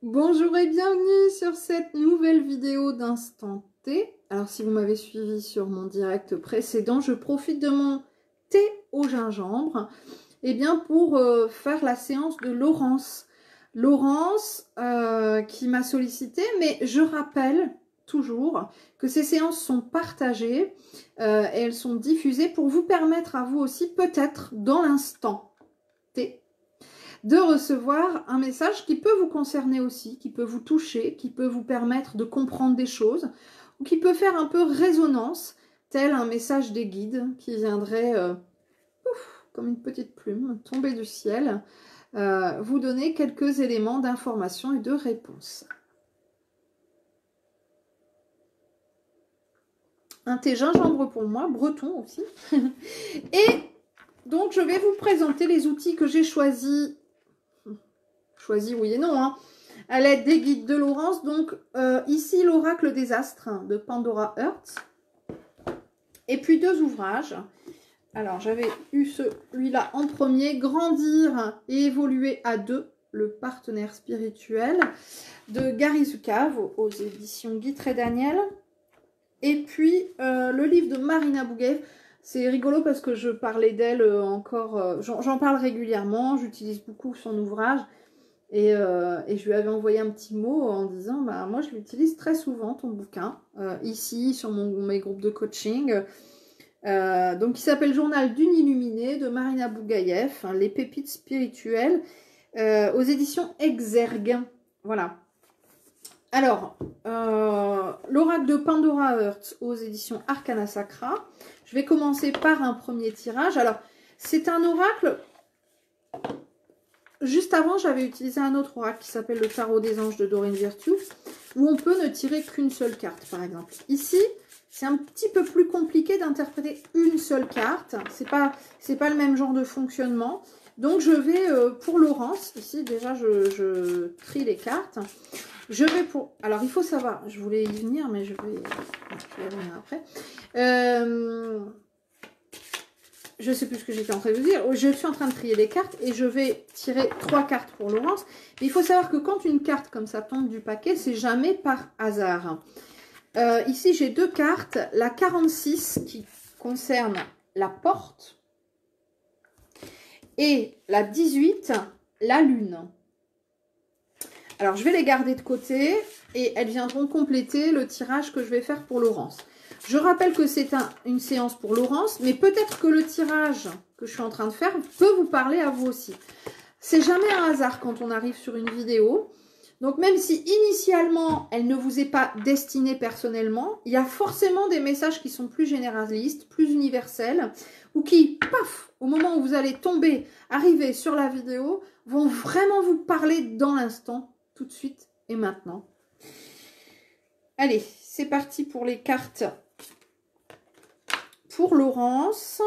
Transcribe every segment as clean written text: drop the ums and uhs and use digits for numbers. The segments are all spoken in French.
Bonjour et bienvenue sur cette nouvelle vidéo d'Instant T. Alors si vous m'avez suivi sur mon direct précédent, je profite de mon thé au gingembre pour faire la séance de Laurence. Laurence qui m'a sollicité, mais je rappelle toujours que ces séances sont partagées et elles sont diffusées pour vous permettre à vous aussi peut-être dans l'instant T de recevoir un message qui peut vous concerner aussi, qui peut vous toucher, qui peut vous permettre de comprendre des choses, ou qui peut faire un peu résonance, tel un message des guides qui viendrait, comme une petite plume, tomber du ciel, vous donner quelques éléments d'information et de réponse. Un thé gingembre pour moi, breton aussi. Et donc, je vais vous présenter les outils que j'ai choisis oui et non, hein, à l'aide des guides de Laurence. Donc ici l'oracle des astres de Pandora Hearts, et puis deux ouvrages. Alors j'avais eu celui-là en premier, Grandir et évoluer à deux, le partenaire spirituel, de Gary Zukav aux éditions Guitry et Daniel, et puis le livre de Marina Bouguev. C'est rigolo parce que je parlais d'elle encore, j'en parle régulièrement, j'utilise beaucoup son ouvrage. Et je lui avais envoyé un petit mot en disant, bah, moi je l'utilise très souvent, ton bouquin, ici sur mes groupes de coaching. Donc il s'appelle Journal d'une illuminée de Marina Bougaïev, hein, les pépites spirituelles, aux éditions Exergue. Voilà. Alors, l'oracle de Pandora Hearts aux éditions Arcana Sacra. Je vais commencer par un premier tirage. Alors, c'est un oracle... Juste avant, j'avais utilisé un autre oracle qui s'appelle le Tarot des Anges de Doreen Virtue, où on peut ne tirer qu'une seule carte, par exemple. Ici, c'est un petit peu plus compliqué d'interpréter une seule carte. C'est pas le même genre de fonctionnement. Donc, je vais, pour Laurence, ici, déjà, je trie les cartes. Je vais pour... Alors, il faut savoir, je voulais y venir, mais je vais y venir après. Je ne sais plus ce que j'étais en train de vous dire. Je suis en train de trier les cartes et je vais tirer 3 cartes pour Laurence. Mais il faut savoir que quand une carte comme ça tombe du paquet, c'est jamais par hasard. Ici, j'ai 2 cartes. La 46 qui concerne la porte et la 18, la lune. Alors, je vais les garder de côté et elles viendront compléter le tirage que je vais faire pour Laurence. Je rappelle que c'est une séance pour Laurence, mais peut-être que le tirage que je suis en train de faire peut vous parler à vous aussi. C'est jamais un hasard quand on arrive sur une vidéo. Donc même si initialement, elle ne vous est pas destinée personnellement, il y a forcément des messages qui sont plus généralistes, plus universels, ou qui, paf, au moment où vous allez arriver sur la vidéo, vont vraiment vous parler dans l'instant, tout de suite et maintenant. Allez, c'est parti pour les cartes. Pour Laurence,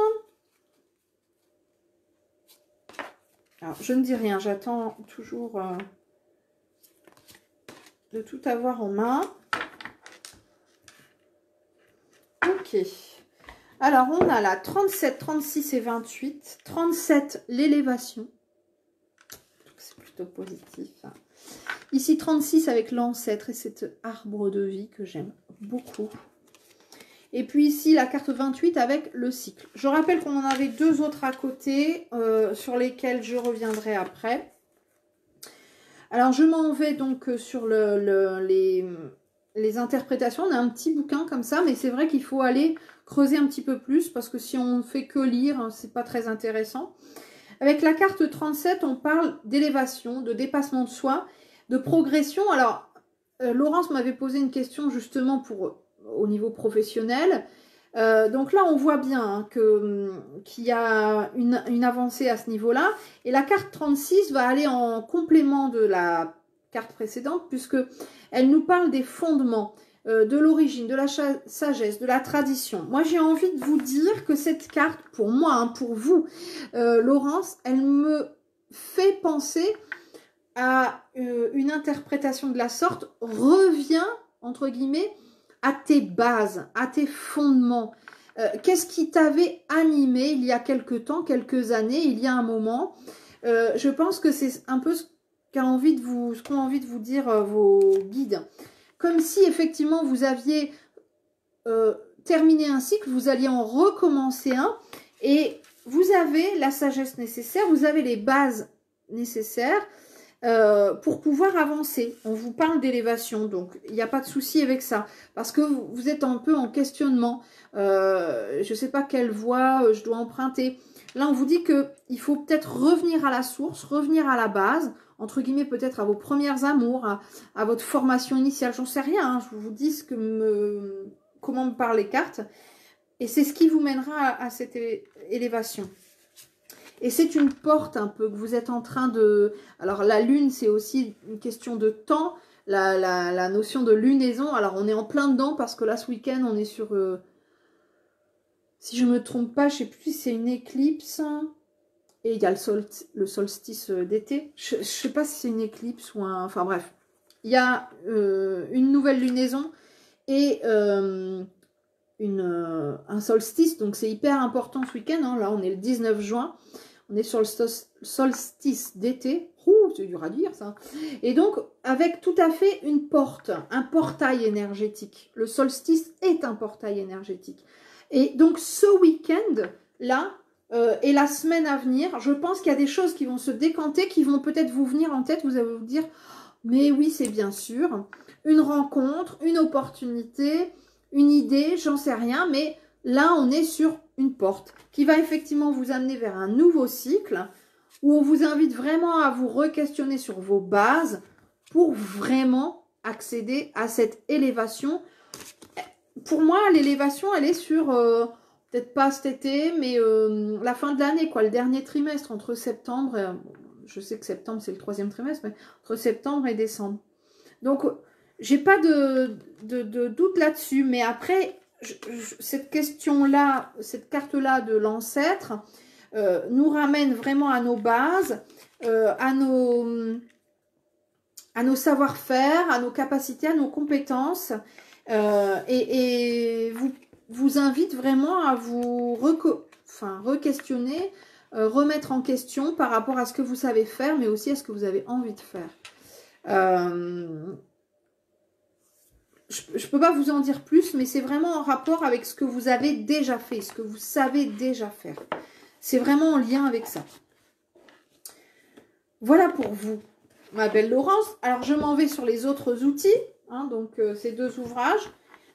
alors je ne dis rien, j'attends toujours de tout avoir en main. Ok. Alors on a la 37, 36 et 28. 37, l'élévation. C'est plutôt positif. Ici 36 avec l'ancêtre et cet arbre de vie que j'aime beaucoup. Et puis ici, la carte 28 avec le cycle. Je rappelle qu'on en avait 2 autres à côté, sur lesquels je reviendrai après. Alors, je m'en vais donc sur les interprétations. On a un petit bouquin comme ça, mais c'est vrai qu'il faut aller creuser un petit peu plus, parce que si on ne fait que lire, c'est pas très intéressant. Avec la carte 37, on parle d'élévation, de dépassement de soi, de progression. Alors, Laurence m'avait posé une question justement au niveau professionnel. Donc là, on voit bien hein, qu'il y a une avancée à ce niveau-là. Et la carte 36 va aller en complément de la carte précédente, puisque elle nous parle des fondements, de l'origine, de la sagesse, de la tradition. Moi, j'ai envie de vous dire que cette carte, pour moi, hein, pour vous, Laurence, elle me fait penser à une interprétation de la sorte, revient, entre guillemets, à tes bases, à tes fondements. Qu'est-ce qui t'avait animé il y a quelque temps, quelques années, il y a un moment? Je pense que c'est un peu qu'ont envie de vous dire vos guides. Comme si effectivement vous aviez terminé un cycle, vous alliez en recommencer un, et vous avez la sagesse nécessaire, vous avez les bases nécessaires pour pouvoir avancer. On vous parle d'élévation, donc il n'y a pas de souci avec ça, parce que vous êtes un peu en questionnement. Je ne sais pas quelle voie je dois emprunter. Là, on vous dit qu'il faut peut-être revenir à la source, revenir à la base, entre guillemets, peut-être à vos premières amours, à votre formation initiale. J'en sais rien, hein, je vous dis comment me parlent les cartes. Et c'est ce qui vous mènera à cette élévation. Et c'est une porte un peu que vous êtes en train de... Alors, la lune, c'est aussi une question de temps. La notion de lunaison. Alors, on est en plein dedans parce que là, ce week-end, on est sur... si je ne me trompe pas, je ne sais plus si c'est une éclipse. Et il y a le solstice d'été. Je ne sais pas si c'est une éclipse ou un... Enfin, bref. Il y a une nouvelle lunaison et un solstice. Donc, c'est hyper important ce week-end. Hein. Là, on est le 19 juin. On est sur le solstice d'été. Ouh, c'est dur à dire ça. Et donc, avec tout à fait une porte, un portail énergétique. Le solstice est un portail énergétique. Et donc, ce week-end, là, et la semaine à venir, je pense qu'il y a des choses qui vont se décanter, qui vont peut-être vous venir en tête. Vous allez vous dire, mais oui, c'est bien sûr. Une rencontre, une opportunité, une idée, j'en sais rien, mais... Là, on est sur une porte qui va effectivement vous amener vers un nouveau cycle où on vous invite vraiment à vous re-questionner sur vos bases pour vraiment accéder à cette élévation. Pour moi, l'élévation, elle est sur, peut-être pas cet été, mais la fin de l'année, quoi, le dernier trimestre, entre septembre et... je sais que septembre, c'est le 3e trimestre, mais entre septembre et décembre. Donc, j'ai pas de doute là-dessus, mais après... cette question-là, cette carte-là de l'ancêtre nous ramène vraiment à nos bases, à nos savoir-faire, à nos capacités, à nos compétences et vous invite vraiment à vous re-questionner, remettre en question par rapport à ce que vous savez faire, mais aussi à ce que vous avez envie de faire. Je ne peux pas vous en dire plus, mais c'est vraiment en rapport avec ce que vous avez déjà fait, ce que vous savez déjà faire. C'est vraiment en lien avec ça. Voilà pour vous, ma belle Laurence. Alors, je m'en vais sur les autres outils, hein, donc ces deux ouvrages.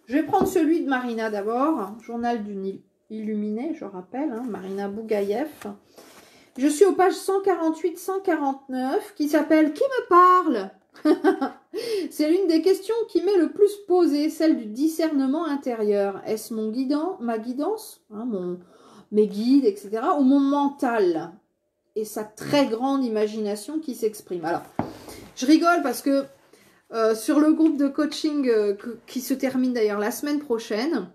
Je vais prendre celui de Marina d'abord, Journal d'une illuminée, je rappelle, hein, Marina Bougaïev. Je suis aux pages 148-149 qui s'appelle « Qui me parle ?» C'est l'une des questions qui m'est le plus posée, celle du discernement intérieur. Est-ce ma guidance, hein, mes guides, etc., ou mon mental et sa très grande imagination qui s'exprime? Alors, je rigole parce que sur le groupe de coaching qui se termine d'ailleurs la semaine prochaine,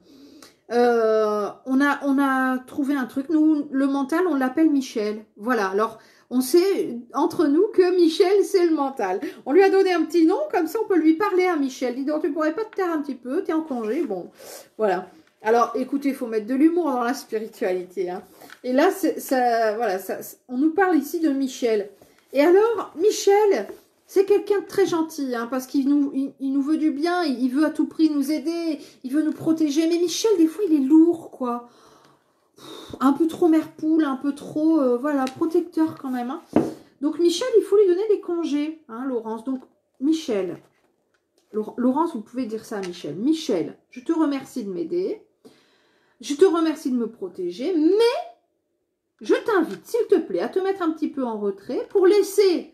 on a trouvé un truc. Nous, le mental, on l'appelle Michel. Voilà, alors... On sait entre nous que Michel, c'est le mental. On lui a donné un petit nom, comme ça on peut lui parler à Michel. Dis donc, tu pourrais pas te taire un petit peu, tu es en congé. Bon, voilà. Alors, écoutez, il faut mettre de l'humour dans la spiritualité. Hein. Et là, on nous parle ici de Michel. Et alors, Michel, c'est quelqu'un de très gentil, hein, parce qu'il nous veut du bien, il veut à tout prix nous aider, il veut nous protéger. Mais Michel, des fois, il est lourd, quoi. Un peu trop mère poule, un peu trop, voilà, protecteur quand même. Hein. Donc, Michel, il faut lui donner des congés, hein, Laurence. Donc, Michel, Laurence, vous pouvez dire ça à Michel. Michel, je te remercie de m'aider. Je te remercie de me protéger. Mais, je t'invite, s'il te plaît, à te mettre un petit peu en retrait pour laisser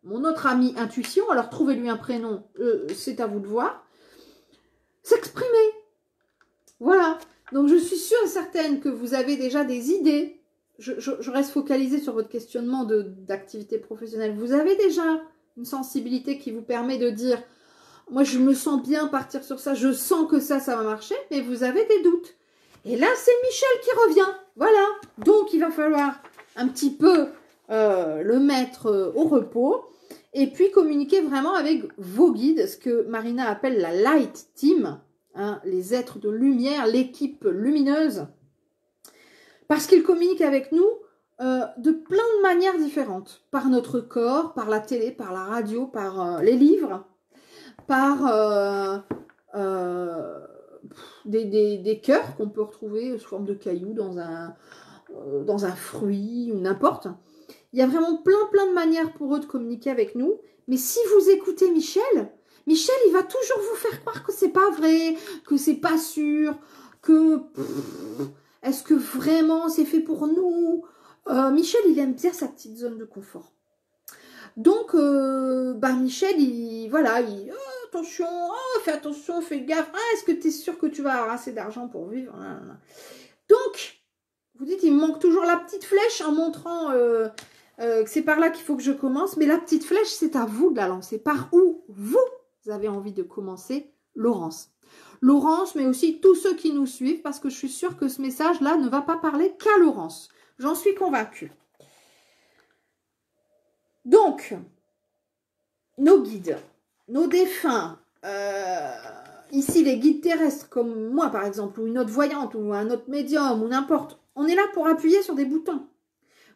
mon autre ami Intuition, alors trouvez-lui un prénom, c'est à vous de voir, s'exprimer. Voilà. Donc, je suis sûre et certaine que vous avez déjà des idées. Je reste focalisée sur votre questionnement d'activité professionnelle. Vous avez déjà une sensibilité qui vous permet de dire « Moi, je me sens bien partir sur ça. Je sens que ça va marcher. » Mais vous avez des doutes. Et là, c'est Michel qui revient. Voilà. Donc, il va falloir un petit peu le mettre au repos. Et puis, communiquer vraiment avec vos guides, ce que Marina appelle la Light Team. Hein, les êtres de lumière, l'équipe lumineuse, parce qu'ils communiquent avec nous de plein de manières différentes. Par notre corps, par la télé, par la radio, par les livres, par des cœurs qu'on peut retrouver sous forme de cailloux dans un fruit ou n'importe. Il y a vraiment plein de manières pour eux de communiquer avec nous. Mais si vous écoutez Michel, il va toujours vous faire croire que c'est pas vrai, que c'est pas sûr, que est-ce que vraiment c'est fait pour nous? Michel, il aime bien sa petite zone de confort. Donc, Michel, attention, fais attention, fais gaffe. Est-ce que tu es sûr que tu vas avoir assez d'argent pour vivre? Donc, vous dites, il me manque toujours la petite flèche en montrant que c'est par là qu'il faut que je commence. Mais la petite flèche, c'est à vous de la lancer. Par où vous avez envie de commencer, Laurence? Laurence, mais aussi tous ceux qui nous suivent, parce que je suis sûre que ce message-là ne va pas parler qu'à Laurence. J'en suis convaincue. Donc, nos guides, nos défunts, ici les guides terrestres, comme moi par exemple, ou une autre voyante, ou un autre médium, ou n'importe, on est là pour appuyer sur des boutons.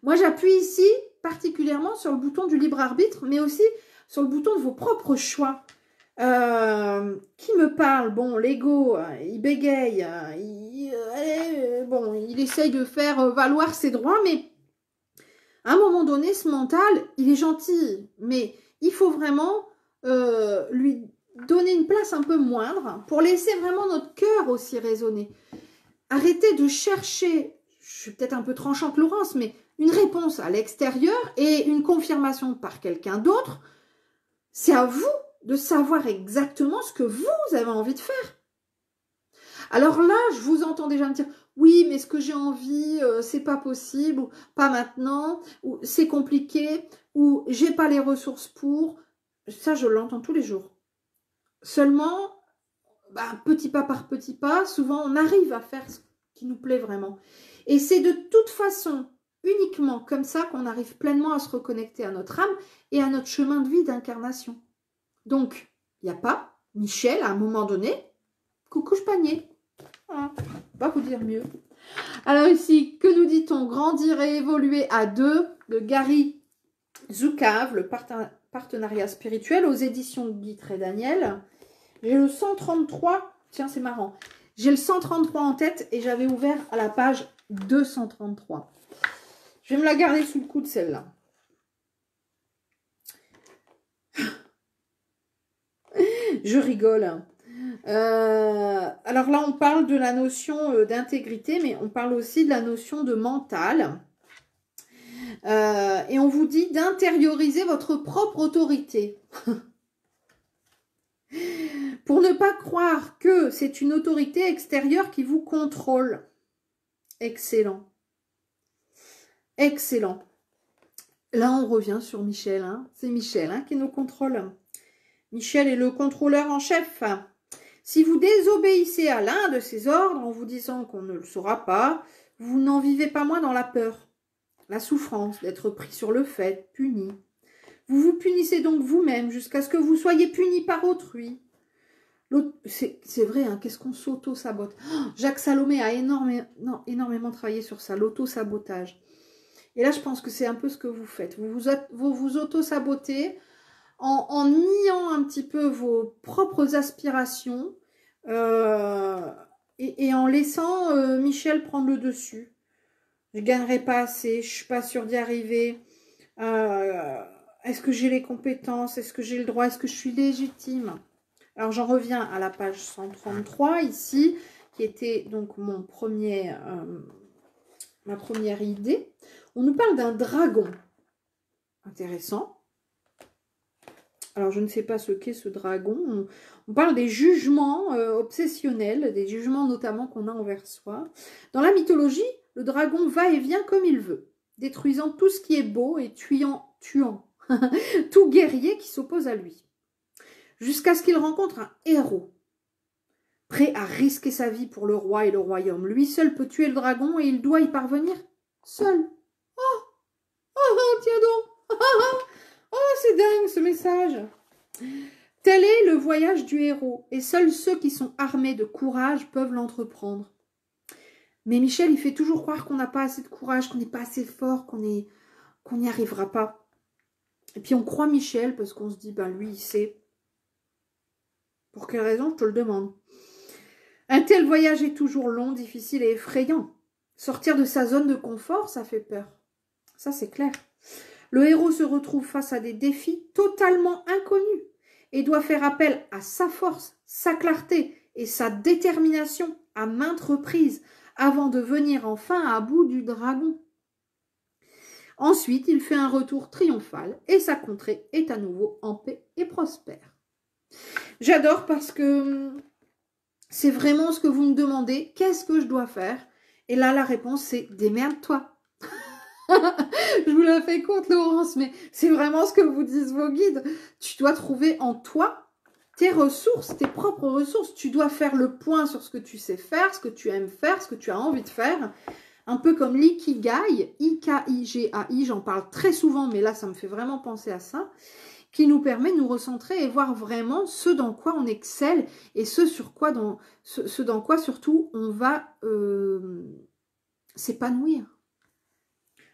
Moi, j'appuie ici particulièrement sur le bouton du libre arbitre, mais aussi sur le bouton de vos propres choix. Qui me parle? Bon, l'ego, il bégaye, il essaye de faire valoir ses droits, mais à un moment donné, ce mental, il est gentil, mais il faut vraiment lui donner une place un peu moindre pour laisser vraiment notre cœur aussi résonner. Arrêtez de chercher, je suis peut-être un peu tranchante Laurence, mais une réponse à l'extérieur et une confirmation par quelqu'un d'autre. C'est à vous de savoir exactement ce que vous avez envie de faire. Alors là, je vous entends déjà me dire, oui, mais ce que j'ai envie, c'est pas possible, ou pas maintenant, ou c'est compliqué, ou j'ai pas les ressources pour. Ça, je l'entends tous les jours. Seulement, petit pas par petit pas, souvent on arrive à faire ce qui nous plaît vraiment. Et c'est de toute façon uniquement comme ça qu'on arrive pleinement à se reconnecter à notre âme et à notre chemin de vie d'incarnation. Donc, il n'y a pas, Michel, à un moment donné, coucouche panier. Voilà, pas vous dire mieux. Alors ici, que nous dit-on? Grandir et évoluer à deux, de Gary Zukav, le partenariat spirituel aux éditions Guitre et Daniel. J'ai le 133, tiens c'est marrant, j'ai le 133 en tête et j'avais ouvert à la page 233. Je vais me la garder sous le coude celle-là. Je rigole. Alors là, on parle de la notion d'intégrité, mais on parle aussi de la notion de mental. Et on vous dit d'intérioriser votre propre autorité. Pour ne pas croire que c'est une autorité extérieure qui vous contrôle. Excellent. Excellent. Là, on revient sur Michel. Hein. C'est Michel qui nous contrôle. Michel est le contrôleur en chef. Si vous désobéissez à l'un de ses ordres en vous disant qu'on ne le saura pas, vous n'en vivez pas moins dans la peur, la souffrance d'être pris sur le fait, puni. Vous vous punissez donc vous-même jusqu'à ce que vous soyez puni par autrui. C'est vrai, qu'est-ce qu'on s'auto-sabote. Jacques Salomé a énormément travaillé sur ça, l'auto-sabotage. Et là, je pense que c'est un peu ce que vous faites. Vous vous auto-sabotez en niant un petit peu vos propres aspirations et en laissant Michel prendre le dessus. Je ne gagnerai pas assez, je ne suis pas sûre d'y arriver. Est-ce que j'ai les compétences? Est-ce que j'ai le droit? Est-ce que je suis légitime? Alors, j'en reviens à la page 133 ici, qui était donc ma première idée. On nous parle d'un dragon. Intéressant. Alors, je ne sais pas ce qu'est ce dragon. On parle des jugements obsessionnels, des jugements notamment qu'on a envers soi. Dans la mythologie, le dragon va et vient comme il veut, détruisant tout ce qui est beau et tuant tout guerrier qui s'oppose à lui. Jusqu'à ce qu'il rencontre un héros, prêt à risquer sa vie pour le roi et le royaume. Lui seul peut tuer le dragon et il doit y parvenir seul. Oh, tiens donc. Oh, c'est dingue ce message. Tel est le voyage du héros, et seuls ceux qui sont armés de courage peuvent l'entreprendre. Mais Michel, il fait toujours croire qu'on n'a pas assez de courage, qu'on n'est pas assez fort, qu'on n'y arrivera pas. Et puis on croit Michel parce qu'on se dit, ben lui, il sait. Pour quelle raison, je te le demande. Un tel voyage est toujours long, difficile et effrayant. Sortir de sa zone de confort, ça fait peur. Ça, c'est clair. Le héros se retrouve face à des défis totalement inconnus et doit faire appel à sa force, sa clarté et sa détermination à maintes reprises avant de venir enfin à bout du dragon. Ensuite, il fait un retour triomphal et sa contrée est à nouveau en paix et prospère. J'adore parce que c'est vraiment ce que vous me demandez. Qu'est-ce que je dois faire? Et là, la réponse, c'est démerde-toi. Je vous la fais courte, Laurence, mais c'est vraiment ce que vous disent vos guides. Tu dois trouver en toi tes ressources, tes propres ressources. Tu dois faire le point sur ce que tu sais faire, ce que tu aimes faire, ce que tu as envie de faire. Un peu comme l'ikigai, I-K-I-G-A-I, j'en parle très souvent, mais là, ça me fait vraiment penser à ça, qui nous permet de nous recentrer et voir vraiment ce dans quoi on excelle et ce dans quoi surtout on va s'épanouir.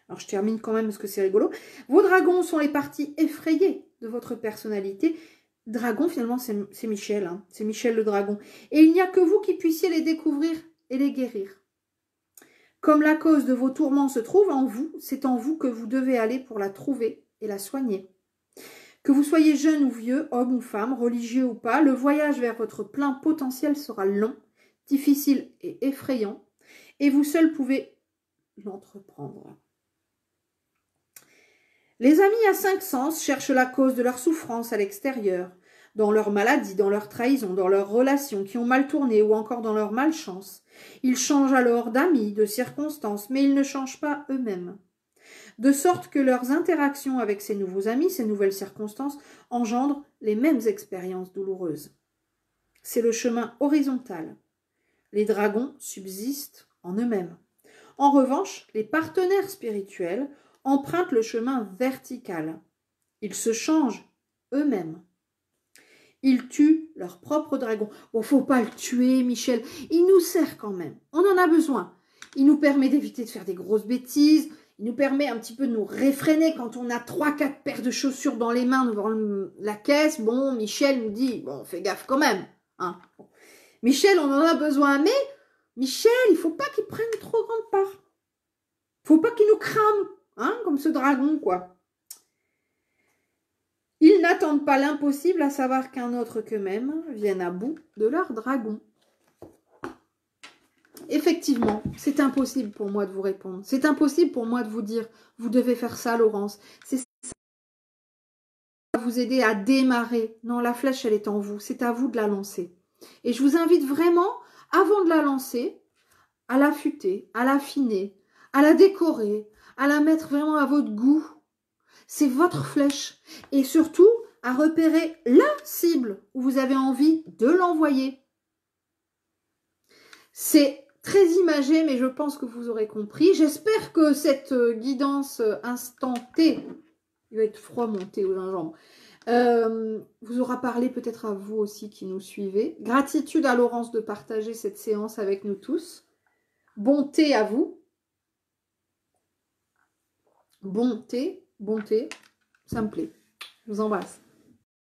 Alors, je termine quand même parce que c'est rigolo. Vos dragons sont les parties effrayées de votre personnalité. Dragon, finalement, c'est Michel. Hein. C'est Michel le dragon. Et il n'y a que vous qui puissiez les découvrir et les guérir. Comme la cause de vos tourments se trouve en vous, c'est en vous que vous devez aller pour la trouver et la soigner. Que vous soyez jeune ou vieux, homme ou femme, religieux ou pas, le voyage vers votre plein potentiel sera long, difficile et effrayant. Et vous seul pouvez l'entreprendre. Les amis à 5 sens cherchent la cause de leur souffrance à l'extérieur, dans leur maladie, dans leur trahison, dans leurs relations qui ont mal tourné ou encore dans leur malchance. Ils changent alors d'amis, de circonstances, mais ils ne changent pas eux-mêmes. De sorte que leurs interactions avec ces nouveaux amis, ces nouvelles circonstances, engendrent les mêmes expériences douloureuses. C'est le chemin horizontal. Les dragons subsistent en eux-mêmes. En revanche, les partenaires spirituels empruntent le chemin vertical. Ils se changent eux-mêmes. Ils tuent leur propre dragon. Bon, faut pas le tuer, Michel. Il nous sert quand même. On en a besoin. Il nous permet d'éviter de faire des grosses bêtises. Il nous permet un petit peu de nous réfréner quand on a 3-4 paires de chaussures dans les mains devant la caisse. Bon, Michel nous dit, bon, fais gaffe quand même. Hein. Bon. Michel, on en a besoin, mais Michel, il faut pas qu'il prenne trop grande part. Faut pas qu'il nous crame, hein, comme ce dragon, quoi. Ils n'attendent pas l'impossible, à savoir qu'un autre qu'eux-mêmes vienne à bout de leur dragon. Effectivement, c'est impossible pour moi de vous répondre. C'est impossible pour moi de vous dire, vous devez faire ça, Laurence. C'est ça qui va vous aider à démarrer. Non, la flèche, elle est en vous. C'est à vous de la lancer. Et je vous invite vraiment, avant de la lancer, à l'affûter, à l'affiner, à la décorer, à la mettre vraiment à votre goût. C'est votre flèche. Et surtout, à repérer la cible où vous avez envie de l'envoyer. C'est très imagé, mais je pense que vous aurez compris. J'espère que cette guidance instant T, il va être froid mon thé aux gingembre, vous aura parlé peut-être à vous aussi qui nous suivez. Gratitude à Laurence de partager cette séance avec nous tous. Bon thé à vous. Bon thé, ça me plaît. Je vous embrasse.